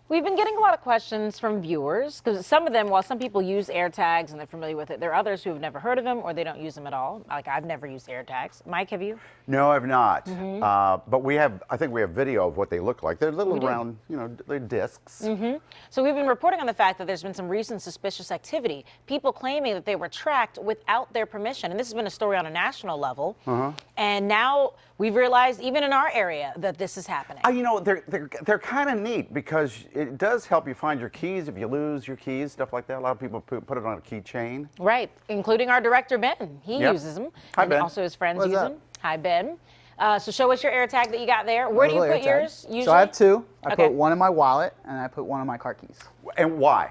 We've been getting a lot of questions from viewers because some of them, while some people use AirTags and they're familiar with it, there are others who have never heard of them or they don't use them at all. Like I've never used AirTags. Mike, have you? No, I've not. But I think we have video of what they look like. They're little round, they're discs. So we've been reporting on the fact that there's been some recent suspicious activity. People claiming that they were tracked without their permission. And this has been a story on a national level. And now we've realized, even in our area, that this is happening. They're kind of neat because it does help you find your keys if you lose your keys, stuff like that. A lot of people put it on a keychain. Right, including our director, Ben. He uses them. Hi, and Ben. Also his friends use them. Hi, Ben. So show us your AirTag that you got there. Where do you put yours usually? So I have two. I put one in my wallet and I put one in my car keys. And why?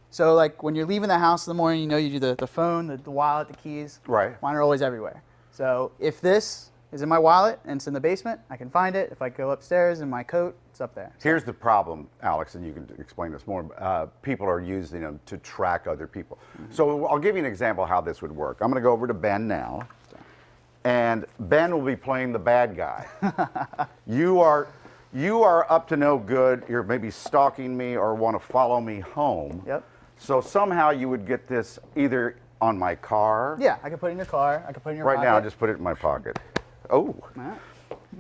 So like when you're leaving the house in the morning, you do the phone, the wallet, the keys. Right. Mine are always everywhere. So if this is in my wallet and it's in the basement, I can find it. If I go upstairs in my coat, it's up there. Here's the problem, Alex, and you can explain this more. People are using them to track other people. So I'll give you an example of how this would work. I'm going to go over to Ben now, and Ben will be playing the bad guy. You are up to no good. You're maybe stalking me or want to follow me home. Yep. So somehow you would get this either on my car. Yeah, I can put it in your car. I can put it in your pocket. Right now, just put it in my pocket. Oh. All right.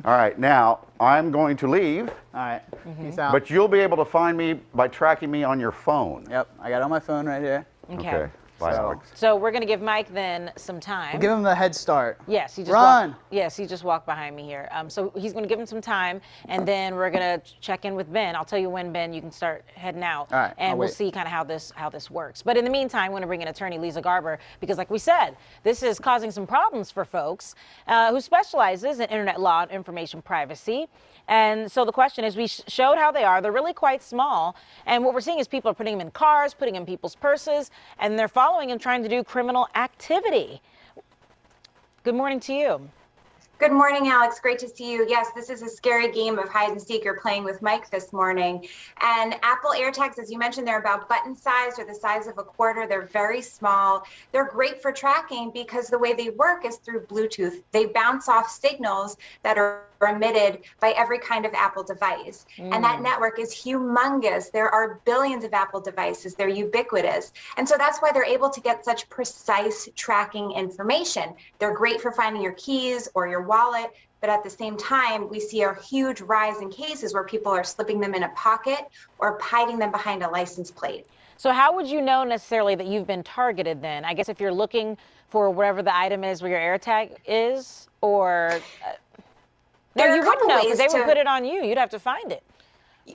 All right, now I'm going to leave. All right. Peace out. But you'll be able to find me by tracking me on your phone. Yep, I got it on my phone right here. Okay. Bye, Alex. So we're going to give Mike then some time. We'll give him the head start. Yes, he just Run. He just walked behind me here. So he's going to give him some time, and then we're going to check in with Ben. I'll tell you when, Ben, you can start heading out. All right, and I'll we'll wait. see kind of how this works. But in the meantime, we're going to bring in attorney Leeza Garber because, like we said, this is causing some problems for folks who specializes in internet law and information privacy. And so the question is, we showed how they are. They're really quite small. And what we're seeing is people are putting them in cars, putting them in people's purses, and they're following and trying to do criminal activity. Good morning to you. Good morning, Alex. Great to see you. Yes, this is a scary game of hide and seek you're playing with Mike this morning. And Apple AirTags, as you mentioned, they're about button size or the size of a quarter. They're very small. They're great for tracking because the way they work is through Bluetooth. They bounce off signals that are emitted by every kind of Apple device. And that network is humongous. There are billions of Apple devices. They're ubiquitous. And so that's why they're able to get such precise tracking information. They're great for finding your keys or your wallet, but at the same time, we see a huge rise in cases where people are slipping them in a pocket or hiding them behind a license plate. So how would you know necessarily that you've been targeted then? I guess if you're looking for whatever the item is where your AirTag is, or... No, you wouldn't know because they would put it on you. You'd have to find it.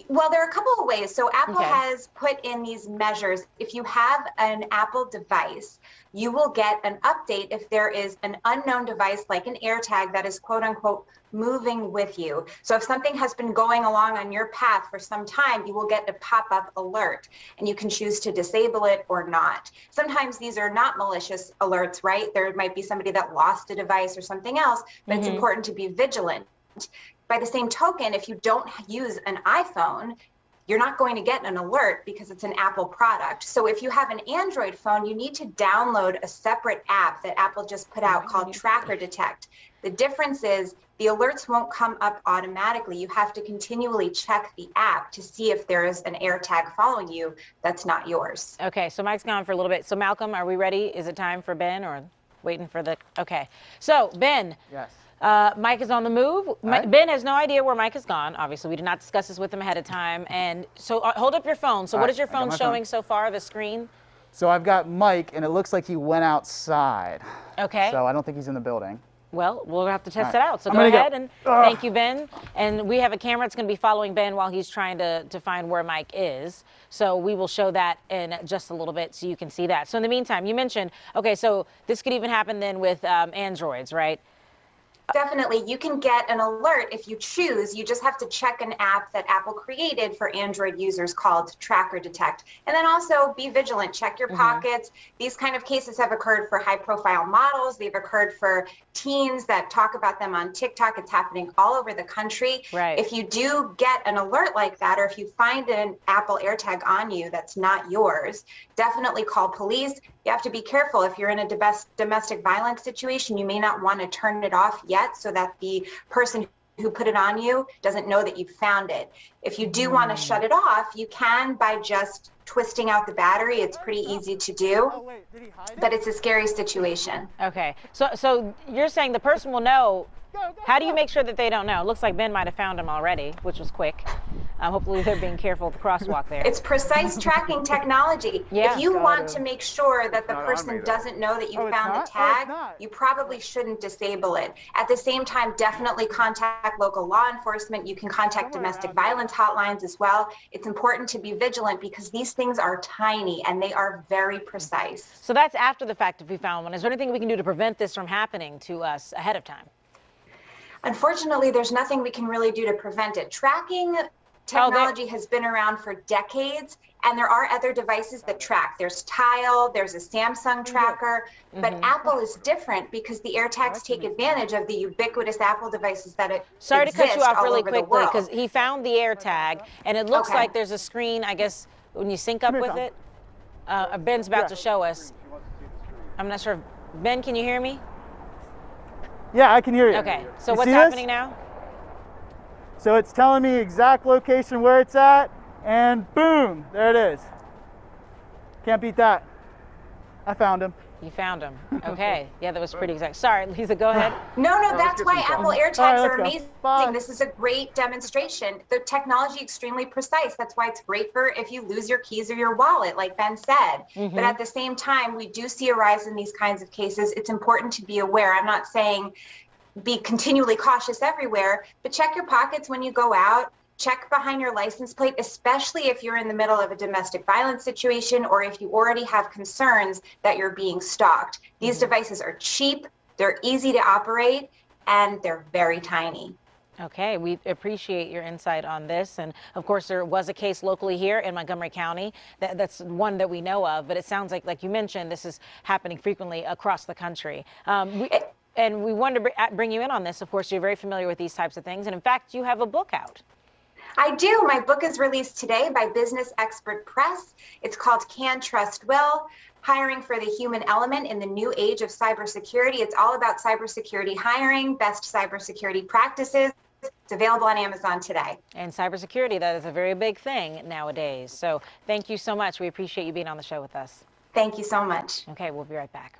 Well, there are a couple of ways. So Apple has put in these measures. If you have an Apple device, you will get an update if there is an unknown device like an AirTag that is quote unquote moving with you. So if something has been going along on your path for some time, you will get a pop-up alert and you can choose to disable it or not. Sometimes these are not malicious alerts, right? There might be somebody that lost a device or something else, but it's important to be vigilant. By the same token, if you don't use an iPhone, you're not going to get an alert because it's an Apple product. So if you have an Android phone, you need to download a separate app that Apple just put out called Tracker Detect. The difference is the alerts won't come up automatically. You have to continually check the app to see if there is an AirTag following you that's not yours. Okay, so Mike's gone for a little bit. So Malcolm, are we ready? Is it time for Ben or waiting for the... Okay, so Ben. Yes. Mike is on the move. Right. Ben has no idea where Mike has gone. Obviously, we did not discuss this with him ahead of time. And so hold up your phone. So what is your phone showing so far, the screen? So I've got Mike, and it looks like he went outside. Okay. So I don't think he's in the building. Well, we'll have to test it out. So I'm go gonna ahead and thank you, Ben. And we have a camera that's going to be following Ben while he's trying to find where Mike is. So we will show that in just a little bit so you can see that. So in the meantime, you mentioned, okay, so this could even happen then with Androids, right? Definitely. You can get an alert if you choose. You just have to check an app that Apple created for Android users called Tracker Detect. And then also be vigilant. Check your pockets. These kind of cases have occurred for high-profile models. They've occurred for teens that talk about them on TikTok. It's happening all over the country. Right. If you do get an alert like that, or if you find an Apple AirTag on you that's not yours, definitely call police. You have to be careful. If you're in a domestic violence situation, you may not want to turn it off yet so that the person who put it on you doesn't know that you found it. If you do want to shut it off, you can by just twisting out the battery. It's pretty easy to do, but it's a scary situation. Okay, so you're saying the person will know. How do you make sure that they don't know? It looks like Ben might have found him already, which was quick. Hopefully they're being careful at the crosswalk there. It's precise tracking technology. Yeah. If you want to make sure that the person doesn't know that you found the tag, you probably shouldn't disable it. At the same time, definitely contact local law enforcement. You can contact domestic violence hotlines as well. It's important to be vigilant because these things are tiny and they are very precise. So that's after the fact if we found one. Is there anything we can do to prevent this from happening to us ahead of time? Unfortunately, there's nothing we can really do to prevent it. Tracking technology has been around for decades, and there are other devices that track. There's Tile, there's a Samsung tracker, but Apple is different because the AirTags take advantage of the ubiquitous Apple devices that Sorry to cut you off really quickly because because he found the AirTag, and it looks like there's a screen, I guess, when you sync up with it. Ben's about to show us. I'm not sure. Ben, can you hear me? Yeah, I can hear you. Okay, so You what's see happening this? now? So it's telling me exact location where it's at, and boom, there it is. Can't beat that. I found him. You found him. Okay. Yeah, that was pretty exact. Sorry, Leeza, go ahead. No, that's why Apple AirTags are amazing. Bye. This is a great demonstration. The technology extremely precise. That's why it's great for if you lose your keys or your wallet, like Ben said. But at the same time, we do see a rise in these kinds of cases. It's important to be aware. I'm not saying be continually cautious everywhere, but check your pockets when you go out. Check behind your license plate, especially if you're in the middle of a domestic violence situation or if you already have concerns that you're being stalked. These devices are cheap, they're easy to operate, and they're very tiny. Okay, we appreciate your insight on this. And of course, there was a case locally here in Montgomery County. That's one that we know of, but it sounds like you mentioned, this is happening frequently across the country. And we wanted to bring you in on this. Of course, you're very familiar with these types of things. And in fact, you have a book out. I do. My book is released today by Business Expert Press. It's called Can Trust Will? Hiring for the Human Element in the New Age of Cybersecurity. It's all about cybersecurity hiring, best cybersecurity practices. It's available on Amazon today. And cybersecurity, that is a very big thing nowadays. So thank you so much. We appreciate you being on the show with us. Thank you so much. Okay, we'll be right back.